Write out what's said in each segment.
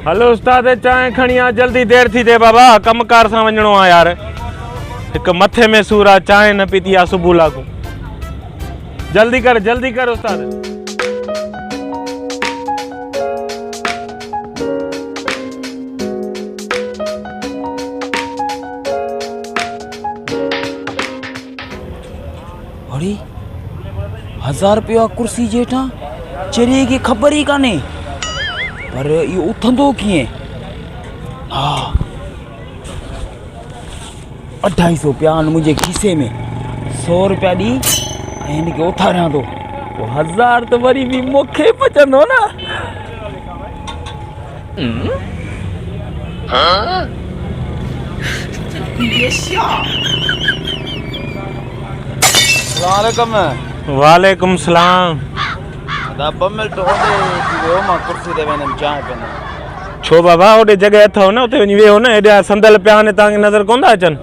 hello उस्ताद चाय खणी आ जल्दी देर थी दे बाबा कमकार सां वञणो आ यार हिक मथे में सूर आ चाय न पीती आ सुबह लागू जल्दी कर उस्ताद अरे 1000 रुपया कुर्सी जेठा चेरे की खबर ही काने पर ये उठंदो किए हाँ 250 रुपया मुझे खीसे में 100 रुपया दी इनके उठारिया तो 1000 तो वरी भी मुखे पचंदो ना वालेकुम सलाम छो बाबा ओडे जगह अथव न उते वञी वेहो न एॾा संदल पिया आहिनि तव्हांखे नज़र कोन था अचनि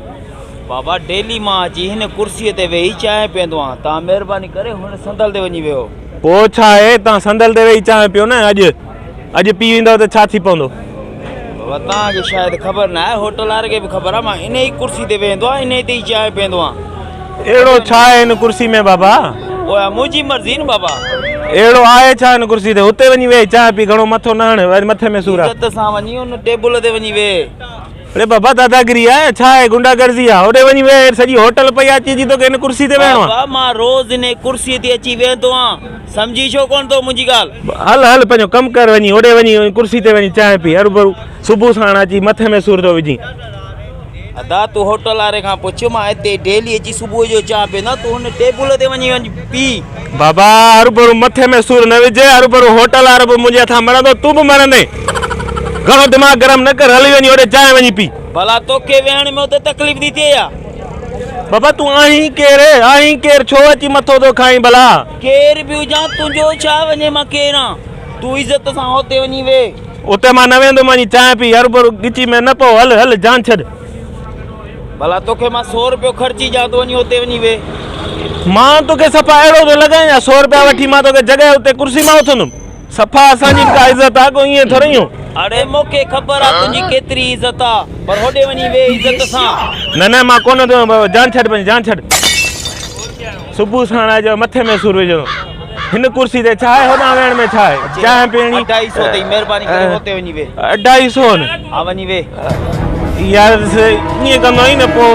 बाबा डेली मां अची हिन कुर्सीअ ते वेही चांहि पीअंदो आहियां तव्हां महिरबानी करे हुन संदल ते वञी वेहो पोइ छा आहे तव्हां संदल ते वेही चांहि पियो न अॼु पी वेंदव त छा थी पवंदो बाबा तव्हांखे शायदि ख़बर न आहे होटल वारे खे बि ख़बर आहे मां इन ई कुर्सी ते वेहंदो आहियां इन ते ई चांहि पीअंदो आहियां अहिड़ो छा आहे हिन कुर्सी में बाबा ओए मुंहिंजी मर्ज़ी न बाबा अहिड़ो आहे छा हिन कुर्सी ते हुते वञी वेही चांहि पी घणो मथो न हण वरी मथे में सूर आहे इज़त सां वञी हुन टेबल ते वञी वेह अरे बाबा दादागिरी आहे छा आहे गुंडागर्दी आहे होॾे वञी वेह सॼी होटल पई अची जी तोखे हिन कुर्सी ते वेहणो आहे मां रोज़ इन कुर्सीअ ते अची वेहंदो आहियां सम्झी छो कोन थो मुंहिंजी ॻाल्हि हल पंहिंजो कमु कर वञी होॾे वञी कुर्सी ते वञी चांहि पी हरू भरू सुबुह साण अची मथे में सूर थो विझी अदा तूं होटल वारे खां पुछ मां हिते डेली अची सुबुह जो चांहि पीअंदा तूं हुन टेबल ते वञी पी बाबा हरू भरू मथे में सूर न विझे हरू भरू होटल वारो बि मुंहिंजे हथां मरंदो तूं बि मरंदे घणो दिमाग़ गरम न कर हली वञी होॾे चांहि वञी पी भला तोखे वेहण में उते तकलीफ़ थी थिए या बाबा तूं आहीं केरु छो अची मथो थो खाई भला केर बि हुजां तुंहिंजो छा वञे मां केरां तूं इज़त सां हुते वञी वेह उते मां न वेंदुमि वञी चांहि पी हरू भरू गिची में न पओ हल जान छॾ भला तोखे मां 100 रुपयो ख़र्ची ॾियां तो वञी हुते वञी वेह मां तोखे सफ़ा अहिड़ो थो लॻायां 100 रुपया वठी मां तोखे जॻह उते कुर्सी मां उथंदुमि सफ़ा असांजी का इज़त आहे को ईअं थोरी अरे मूंखे ख़बर आहे तुंहिंजी केतिरी इज़त आहे पर होॾे वञी वेह इज़त सां न मां कोन थो जान छॾ पंहिंजी जान छॾ सुबुह साण अॼु मथे में सूर विझणो हिन कुर्सी ते छा आहे होॾां वेहण में छा आहे चांहि पीअणी 250 अथई महिरबानी करे हुते वञी वेह 250 न हा वञी वेह यार ईअं कंदो आई न पोइ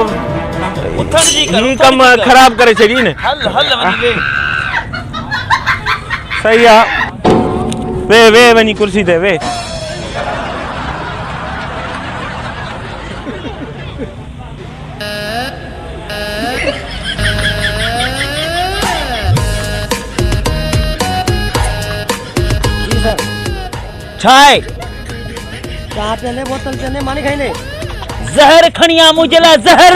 उथण जी कर ही कम ख़राब करे छॾी न हल वञी वेह सही आहे वे वञी कुर्सी ते वे छाए चाह पहले बोतल चने मानी खाई ले जहर खणिया मुझे ला जहर